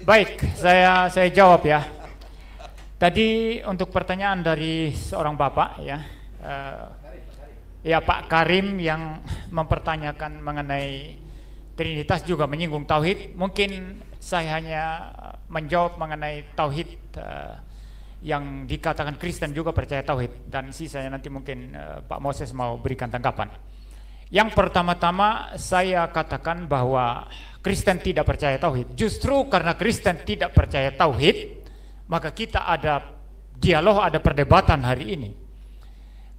Baik, saya jawab ya. Tadi untuk pertanyaan dari seorang bapak ya, ya Pak Karim yang mempertanyakan mengenai Trinitas juga menyinggung tauhid. Mungkin saya hanya menjawab mengenai tauhid yang dikatakan Kristen juga percaya tauhid, dan sisanya nanti mungkin Pak Moses mau berikan tanggapan. Yang pertama-tama saya katakan bahwa Kristen tidak percaya tauhid. Justru karena Kristen tidak percaya tauhid, maka kita ada dialog, ada perdebatan hari ini.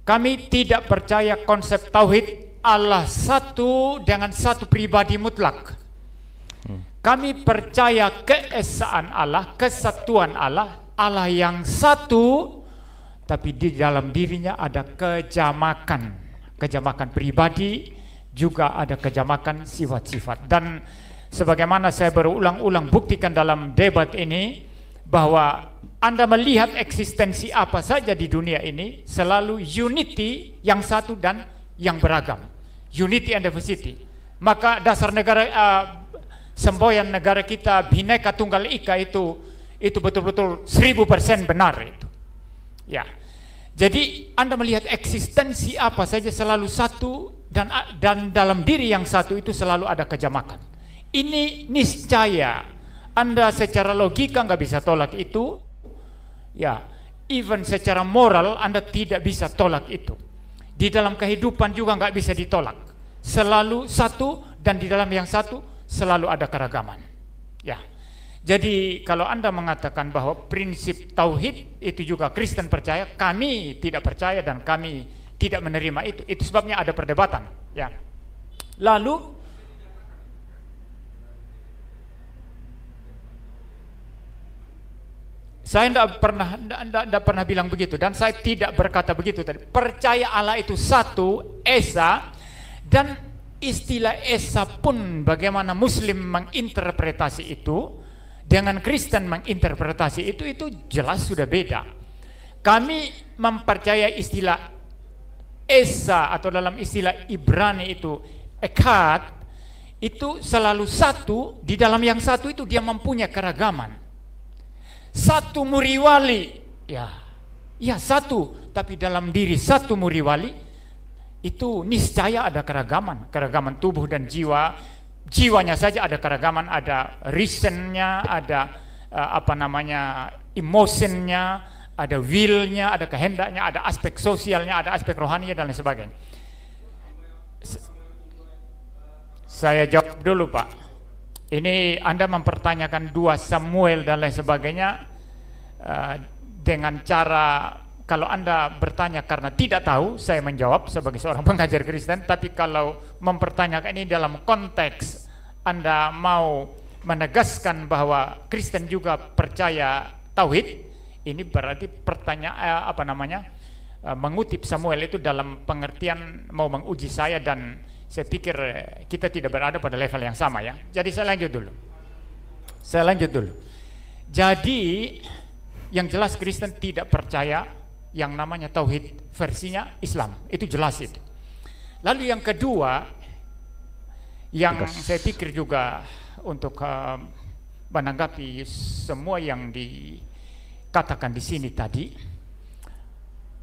Kami tidak percaya konsep tauhid Allah satu dengan satu pribadi mutlak. Kami percaya keesaan Allah, kesatuan Allah, Allah yang satu, tapi di dalam dirinya ada kejamakan. Kejamakan pribadi, juga ada kejamakan sifat-sifat. Dan sebagaimana saya berulang-ulang buktikan dalam debat ini, bahwa Anda melihat eksistensi apa saja di dunia ini selalu unity, yang satu dan yang beragam, unity and diversity. Maka dasar negara semboyan negara kita Bhinneka Tunggal Ika itu betul-betul 1000% benar itu. Ya. Jadi Anda melihat eksistensi apa saja selalu satu, dan dalam diri yang satu itu selalu ada kejamakan. Ini niscaya Anda secara logika nggak bisa tolak itu. Ya, even secara moral Anda tidak bisa tolak itu. Di dalam kehidupan juga nggak bisa ditolak. Selalu satu, dan di dalam yang satu selalu ada keragaman. Ya. Jadi kalau Anda mengatakan bahwa prinsip tauhid itu juga Kristen percaya, kami tidak percaya dan kami tidak menerima itu. Itu sebabnya ada perdebatan. Ya. Lalu saya tidak pernah bilang begitu, dan saya tidak berkata begitu tadi. Percaya Allah itu satu, esa, dan istilah esa pun bagaimana Muslim menginterpretasi itu dengan Kristen menginterpretasi itu jelas sudah beda. Kami mempercayai istilah esa atau dalam istilah Ibrani itu echad, itu selalu satu, di dalam yang satu itu dia mempunyai keragaman. Satu muriwali, ya satu, tapi dalam diri satu muriwali itu niscaya ada keragaman tubuh dan jiwa. Jiwanya saja ada keragaman, ada reasonnya, ada emotionnya, ada willnya, ada kehendaknya, ada aspek sosialnya, ada aspek rohaninya dan lain sebagainya. Saya jawab dulu Pak. Ini Anda mempertanyakan 2 Samuel dan lain sebagainya dengan cara, kalau Anda bertanya karena tidak tahu, saya menjawab sebagai seorang pengajar Kristen. Tapi kalau mempertanyakan ini dalam konteks Anda mau menegaskan bahwa Kristen juga percaya tauhid, ini berarti pertanyaan mengutip Samuel itu dalam pengertian mau menguji saya, dan saya pikir kita tidak berada pada level yang sama ya. Jadi saya lanjut dulu. Jadi yang jelas Kristen tidak percaya yang namanya tauhid versinya Islam, itu jelas itu. Lalu yang kedua, yang saya pikir juga untuk menanggapi semua yang dikatakan di sini tadi,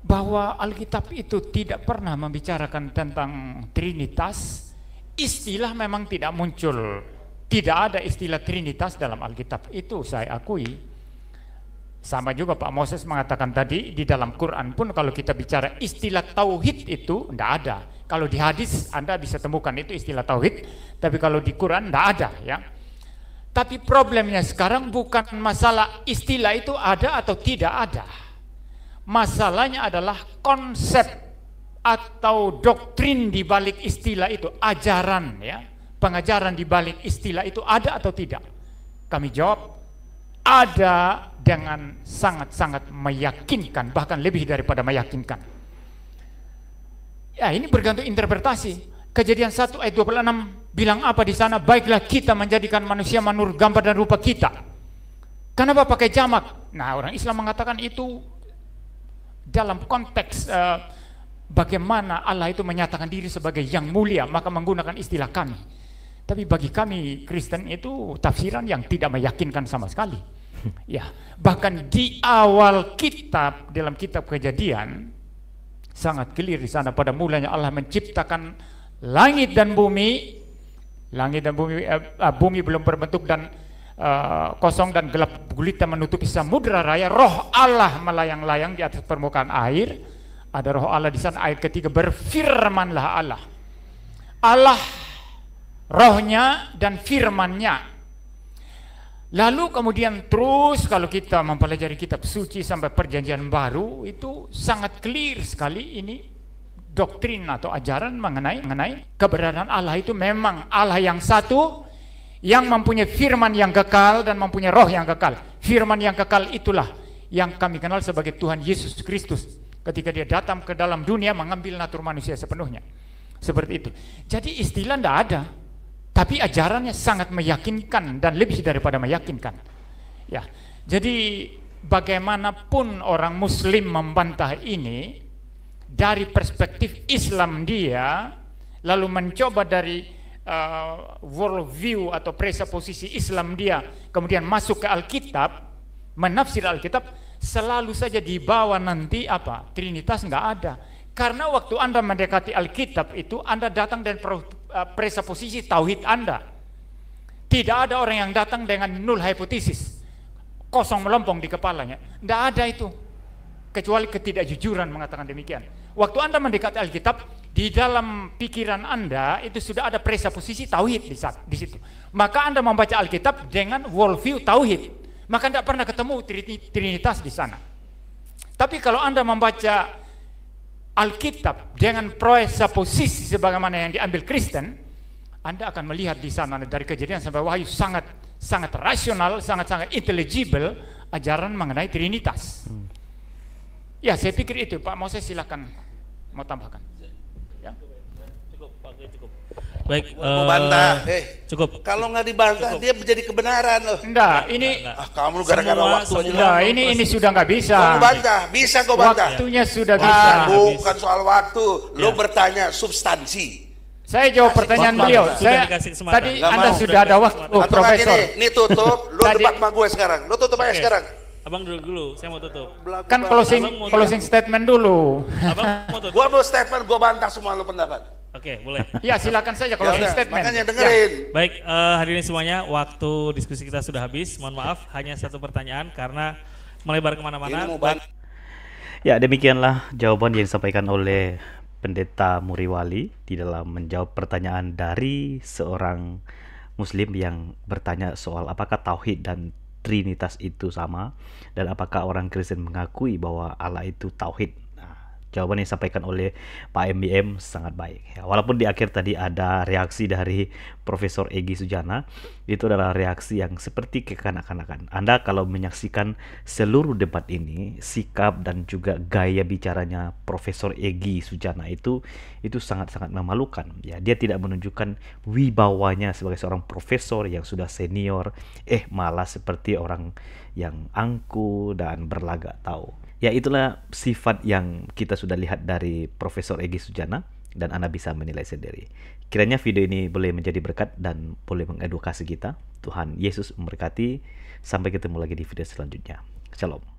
bahwa Alkitab itu tidak pernah membicarakan tentang Trinitas. Istilah memang tidak muncul, tidak ada istilah Trinitas dalam Alkitab, itu saya akui. Sama juga Pak Moses mengatakan tadi, di dalam Quran pun kalau kita bicara istilah tauhid itu tidak ada. Kalau di hadis Anda bisa temukan itu istilah tauhid, tapi kalau di Quran tidak ada ya. Tapi problemnya sekarang bukan masalah istilah itu ada atau tidak ada. Masalahnya adalah konsep atau doktrin di balik istilah itu, ajaran ya, pengajaran di balik istilah itu ada atau tidak. Kami jawab ada, dengan sangat-sangat meyakinkan, bahkan lebih daripada meyakinkan. Ya, ini bergantung interpretasi. Kejadian 1 ayat 26 bilang apa di sana? Baiklah kita menjadikan manusia menurut gambar dan rupa kita. Kenapa pakai jamak? Nah, orang Islam mengatakan itu dalam konteks bagaimana Allah itu menyatakan diri sebagai yang mulia, maka menggunakan istilah kami. Tapi bagi kami Kristen itu tafsiran yang tidak meyakinkan sama sekali. Ya, bahkan di awal kitab, dalam kitab Kejadian sangat clear di sana, pada mulanya Allah menciptakan langit dan bumi. Langit dan bumi, bumi belum berbentuk dan kosong dan gelap gulita menutupi samudra raya. Roh Allah melayang-layang di atas permukaan air. Ada roh Allah di sana. Ayat ketiga, berfirmanlah Allah. Allah rohnya dan firmannya. Lalu kemudian terus kalau kita mempelajari kitab suci sampai perjanjian baru, itu sangat clear sekali ini doktrin atau ajaran mengenai keberadaan Allah. Itu memang Allah yang satu, yang mempunyai firman yang kekal dan mempunyai roh yang kekal. Firman yang kekal itulah yang kami kenal sebagai Tuhan Yesus Kristus, ketika dia datang ke dalam dunia mengambil natur manusia sepenuhnya. Seperti itu. Jadi istilah tidak ada, tapi ajarannya sangat meyakinkan dan lebih daripada meyakinkan. Ya, jadi bagaimanapun orang Muslim membantah ini dari perspektif Islam dia, lalu mencoba dari world view atau presupposisi Islam dia, kemudian masuk ke Alkitab, menafsir Alkitab, selalu saja dibawa nanti apa? Trinitas nggak ada. Karena waktu Anda mendekati Alkitab itu, Anda datang dengan presupposisi tauhid Anda. Tidak ada orang yang datang dengan null hypothesis, kosong melompong di kepalanya. Tidak ada itu, kecuali ketidakjujuran mengatakan demikian. Waktu Anda mendekati Alkitab, di dalam pikiran Anda itu sudah ada presupposisi tauhid di situ. Maka Anda membaca Alkitab dengan worldview tauhid, maka tidak pernah ketemu trinitas di sana. Tapi kalau Anda membaca Alkitab dengan presupposisi sebagaimana yang diambil Kristen, Anda akan melihat di sana dari Kejadian sampai Wahyu sangat rasional, sangat intelligible ajaran mengenai Trinitas. Ya, saya pikir itu, Pak. Mau saya silakan mau tambahkan. Ya. Cukup, Pak. Cukup. Baik. Mau bantah, cukup. Kalau nggak dibantah, dia menjadi kebenaran loh. Enggak, ini kamu gara-gara waktu aja. Enggak, ini sudah nggak bisa. Kau bantah, bisa kau bantah. Waktunya sudah bisa. Bukan soal waktu, lo bertanya substansi. Saya jawab pertanyaan beliau. Tadi Anda sudah ada waktu, Profesor. Ini tutup, lo debat sama gue sekarang. Lo tutup aja sekarang. Abang dulu, saya mau tutup. Kan closing statement dulu. Abang mau tutup. Gua mau statement, gua bantah semua lo pendapat. Oke, boleh. Ya, silakan saja closing statement. Makanya dengerin. Ya. Baik, hadirin semuanya, waktu diskusi kita sudah habis. Mohon maaf, hanya satu pertanyaan karena melebar kemana-mana. Ya, demikianlah jawaban yang disampaikan oleh Pendeta Muriwali di dalam menjawab pertanyaan dari seorang Muslim yang bertanya soal apakah tauhid dan Trinitas itu sama, dan apakah orang Kristen mengakui bahwa Allah itu tauhid. Jawaban yang disampaikan oleh Pak MBM sangat baik. Ya, walaupun di akhir tadi ada reaksi dari Profesor Egy Sujana, itu adalah reaksi yang seperti kekanak-kanakan. Anda kalau menyaksikan seluruh debat ini, sikap dan juga gaya bicaranya Profesor Egy Sujana itu sangat-sangat memalukan. Ya, dia tidak menunjukkan wibawanya sebagai seorang profesor yang sudah senior, malah seperti orang yang angku dan berlagak tahu. Ya, itulah sifat yang kita sudah lihat dari Profesor Egy Sujana, dan Anda bisa menilai sendiri. Kiranya video ini boleh menjadi berkat dan boleh mengedukasi kita. Tuhan Yesus memberkati. Sampai ketemu lagi di video selanjutnya. Shalom.